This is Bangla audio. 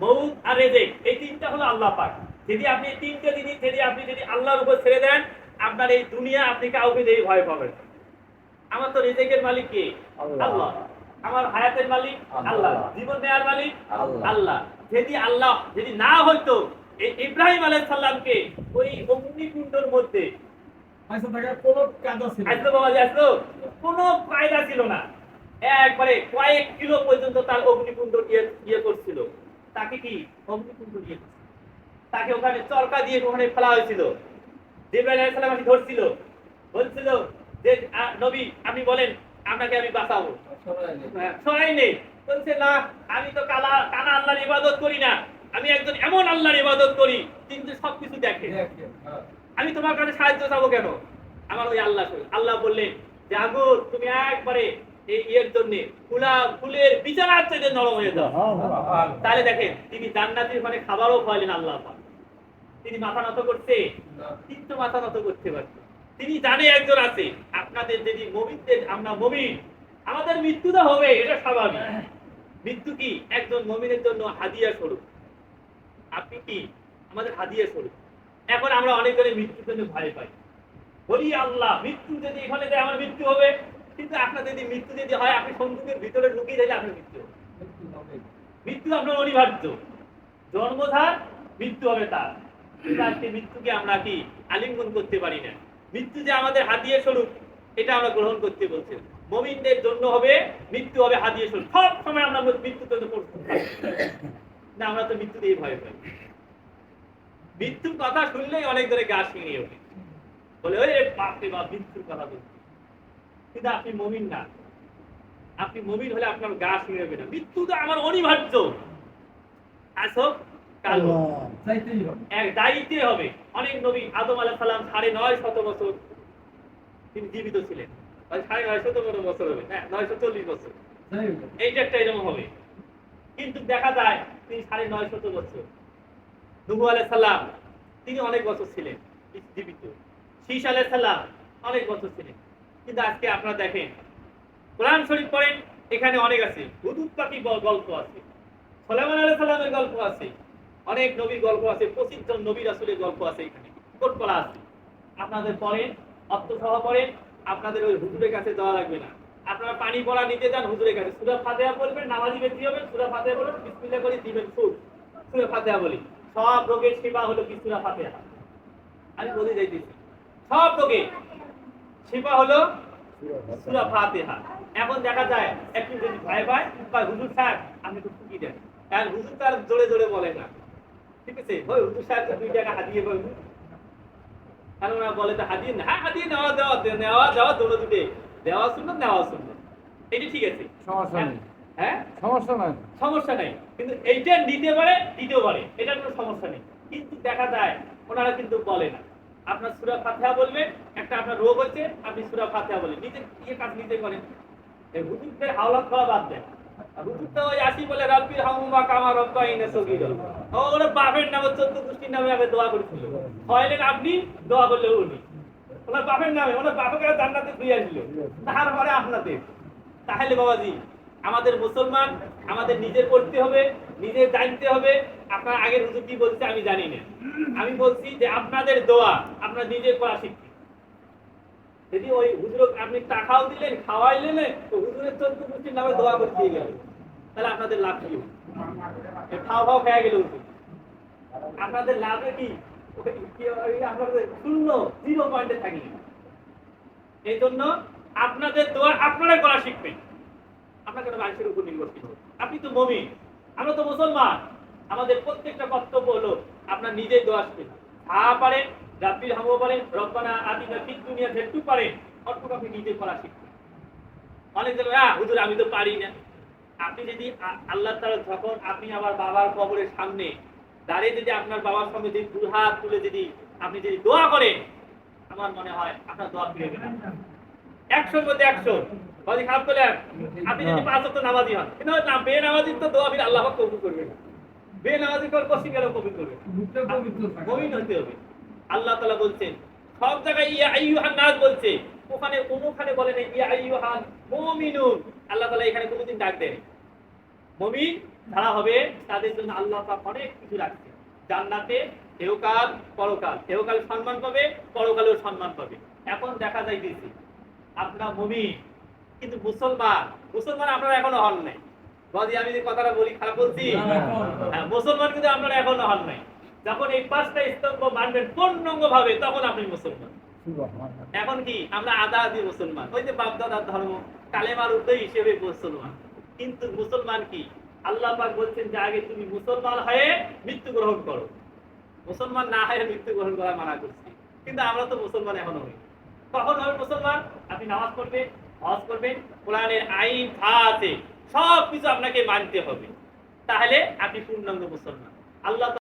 মউত আর রিজিক, এই তিনটা হলো আল্লাহ পাক। যদি আপনি এই তিনটে জিনিস যদি আল্লাহর উপর ছেড়ে দেন, আপনার এই দুনিয়া আপনি কাউকে দিয়ে ভয় পাবেন। আমার তো রিজিকের মালিক কে? আল্লাহ। আমার হায়াতের মালিক আল্লাহ, জীবন দেওয়ার মালিক আল্লাহ। যদি না হইতো এই ইব্রাহিম আলাইহিস সালামকে ওই অগ্নিকুণ্ডের মধ্যে কোনো কায়দা ছিল না, একবারে কয়েক কিলো পর্যন্ত তার অগ্নিকুণ্ড করছিল। তাকে কি অগ্নিকুণ্ড দিয়ে, তাকে ওখানে চরকা দিয়ে ওখানে ফেলা হয়েছিল। জিবরাইল আলাইহিস সালাম এসে ধরছিল, বলছিল যে নবী আপনি বলেন আপনাকে আমি বাঁচাবো। সরাই নেই, বলছে না আমি তো কানা আল্লাহর ইবাদত করি না, আমি একজন এমন আল্লাহর ইবাদত করি কিন্তু সবকিছু দেখে। আমি তোমার কাছে সাহায্য চাবো কেন? আমার ওই আল্লাহ বললেন যে আগুন তুমি একবারে এর জন্য ফুলের বিছানার চাইতে নরম হয়ে যাও। তাহলে দেখেন তিনি জান্নাতের মানে খাবারও খাওয়ালেন আল্লাহ। তিনি মাথা নত করছে? কিন্তু মাথা নত করতে পারছে। তিনি জানে একজন আছে। আপনাদের যদি মুমিনদের, আমরা মুমিন, আমাদের মৃত্যুটা হবে, এটা স্বাভাবিক। মৃত্যু কি একজন মুমিনের জন্য হাদিয়া স্বরূপ। আপনি কি আমাদের হাদিয়া স্বরূপ। এখন আমরা অনেকজনের মৃত্যুর জন্য ভয় পাই, বলি আল্লাহ মৃত্যু যদি এখানে দেয় আমার মৃত্যু হবে। কিন্তু আপনার যদি মৃত্যু যদি হয়, আপনি সন্দুকের ভিতরে লুকিয়ে দিলে আপনার মৃত্যু হবে। মৃত্যু আপনার অনিবার্য, জন্মধার মৃত্যু হবে তার। আজকে মৃত্যুকে আমরা কি আলিঙ্গন করতে পারি না। মৃত্যু যে আমাদের হাদিয়া স্বরূপ, এটা আমরা গ্রহণ করতে বলছেন। মুমিনদের জন্য হবে মৃত্যু হবে হাদিয়া স্বরূপ। সব সময় আমরা মৃত্যুর জন্য প্রস্তুত থাকি না, আমরা তো মৃত্যু দিয়ে ভয় পাই। মৃত্যুর কথা শুনলেই অনেক ধরে গা শিঙিয়ে ওঠে, বলে ওই বাপরে বাপ মৃত্যুর কথা বলছে। কিন্তু আপনি মুমিন না। আপনি মুমিন হলে আপনার গা শিঙে যাবে না। মৃত্যু তো আমার অনিবার্য, আসো কালো দায়িত্বে হবে। অনেক নবী, আদম আলাইহিস সালাম 950 বছর তিনি জীবিত ছিলেন, 950 বছর হবে, হ্যাঁ 940 বছর, এইটা একটা এরকম হবে। কিন্তু দেখা যায় তিনি 950 বছর। নূহ আলাইহিস সালাম তিনি অনেক বছর ছিলেন জীবিত। শীশ আলাইহিস সালাম অনেক বছর ছিলেন। কিন্তু আজকে আপনারা দেখেন, কোরআন শরীফ পড়েন, এখানে অনেক আছে। হুদুদ পাখি গল্প আছে, সুলাইমান আলাইহিস সালামের গল্প আছে, অনেক নবীর গল্প আছে, 25 জন নবী রাসূলের গল্প আছে। এখানে কোট করা আছে। আপনাদের পড়েন, অর্থ সহ পড়েন, আপনাদের ওই হুজুরের কাছে যাওয়া লাগবে না। আপনারা পানি পড়া নিতে যান হুজুরের কাছে, সূরা ফাতিহা পড়বেন, নামাজি ব্যক্তি হবেন, সূরা ফাতিহা বলবেন, বিসমিল্লাহ করে দিবেন সুর, সূরা ফাতিহা বলি। সব রোগের সেবা হলো কি? সূরা ফাতিহা। আমি বলে যাইতেছি, সব রোগের সেবা হলো সূরা ফাতিহা। এখন দেখা যায় একটু যদি ভয় পায় বা হুজুর সাহেব আপনি একটু ফুকি দেন, কারণ হুজুর তার জোরে জোরে বলে না, ঠিক আছে? ওই হুজুর সাহেব 2 টাকা হাদিয়ে বলবে, কারণ ওরা বলে তো হাদিয়ে না, হ্যাঁ হাদিয়ে নেওয়া দেওয়া দোনো দুটে, দেওয়া সুন্নাত নেওয়া সুন্নাত, এটা ঠিক আছে, সমস্যা নেই। হ্যাঁ সমস্যা নাই, কিন্তু এইটা নিতে পারে দিতেও পারে, এটা কোনো সমস্যা নেই। কিন্তু দেখা যায় ওনারা কিন্তু বলে না। আপনার সূরা ফাতিহা বলবেন, একটা আপনার রোগ হচ্ছে, আপনি সূরা ফাতিহা বলেন, নিজে কাজ নিজে করেন। এই হুজুরদের হাওলাত করা বাদ দেন। হুজুর তো ওই আসি বলে রাব্বির হামহুমা কামা রাব্বাইনা সগীরা, ওরা বাপের নামে 14 গোষ্ঠীর নামে আগে দোয়া করেছিল। হয়লেন আপনি, দোয়া করলে উনি, ওনার বাপের নামে, ওনার বাপকে জান্নাতে দিয়ে আসছিল, তারপরে আপনাদের। তাহলে বাবাজি, আমাদের মুসলমান, আমাদের নিজের করতে হবে, নিজের জানতে হবে। আপনার আগের হুজুর কি বলছে আমি জানি না, আমি বলছি যে আপনাদের দোয়া আপনার নিজের করা শিখতে। যদি ওই হুজুর আপনি টাকাও দিলেন, খাওয়াইলেন, তো হুজুরের 14 গোষ্ঠীর নামে দোয়া করতে দিয়ে গেল, তাহলে আপনাদের লাভ কি? খাওয়া খেয়ে গেল হুজুর, আপনাদের লাভে কি? আপনাদের শূন্য, 0 পয়েন্টে থাকি। এই জন্য আপনাদের দোয়া আপনারা করা শিখবেন, আপনাকে মানুষের উপর নির্ভরশীল। আপনি তো মুমিন, আমরা তো মুসলমান। আমাদের প্রত্যেকটা কর্তব্য হলো আপনার নিজেই দোয়া শিখবেন। পারেন রাব্বির হামও পারেন, রব্বানা আতিনা ফিদ দুনিয়া যেটুকু পারেন অতটুকু আপনি নিজে করা শিখবেন। অনেক জন হুজুর আমি তো পারি না। আপনি যদি আল্লাহ তাআলা যখন আপনি আমার বাবার কবরের সামনে দাঁড়িয়ে যদি আপনার বাবার সামনে যদি 2 হাত তুলে যদি আপনি যদি দোয়া করেন, আমার মনে হয় আপনার দোয়া ফিরে যাবে 100 মধ্যে 100। বাজি খারাপ করলে আপনি যদি 5 ওয়াক্ত নামাজি হন, কিন্তু না বেনামাজির তো দোয়া ফিরে আল্লাহ পাক কবুল করবে না। বেনামাজি কর কষ্ট গেল কবুল করবে, মুমিন হতে হবে। আল্লাহ তাআলা বলছেন সব জায়গায় ইয়া আইয়ুহান নাস বলছে, ওখানে কোনখানে বলে না ইয়া আইয়ুহান মুমিনুন। আল্লাহ তাআলা এখানে কোনোদিন ডাক দেন মুমিন যারা হবে তাদের জন্য আল্লাহ পাক অনেক কিছু রাখছে জান্নাতে, ইহকাল পরকাল। ইহকাল সম্মান পাবে, পরকালেও সম্মান পাবে। এখন দেখা যাইতেছে আপনারা মুমিন কিন্তু মুসলমান আপনারা এখনো হন নাই। যদি আমি যে কথাটা বলি খারাপ বলছি? হ্যাঁ, মুসলমান কিন্তু আপনারা এখনো হন নাই। যখন এই 5টা স্তম্ভ মানবেন পূর্ণাঙ্গ ভাবে তখন আপনি মুসলমান। এখন কি আমরা আদা আদি মুসলমান, ওই যে বাপদাদার ধর্ম কালেমার উদ্দেশ্য হিসেবে মুসলমান। কিন্তু মুসলমান কি আল্লাহ পাক বলছেন যে আগে তুমি মুসলমান হয়ে মৃত্যু গ্রহণ করো। মুসলমান না হয়ে মৃত্যু গ্রহণ করা মানা করছি, কিন্তু আমরা তো মুসলমান এখনো হই। কখন হবে মুসলমান? আপনি নামাজ পড়বেন, হজ করবেন, কোরআনের আইন যা আছে সবকিছু আপনাকে মানতে হবে, তাহলে আপনি পূর্ণাঙ্গ মুসলমান। আল্লাহ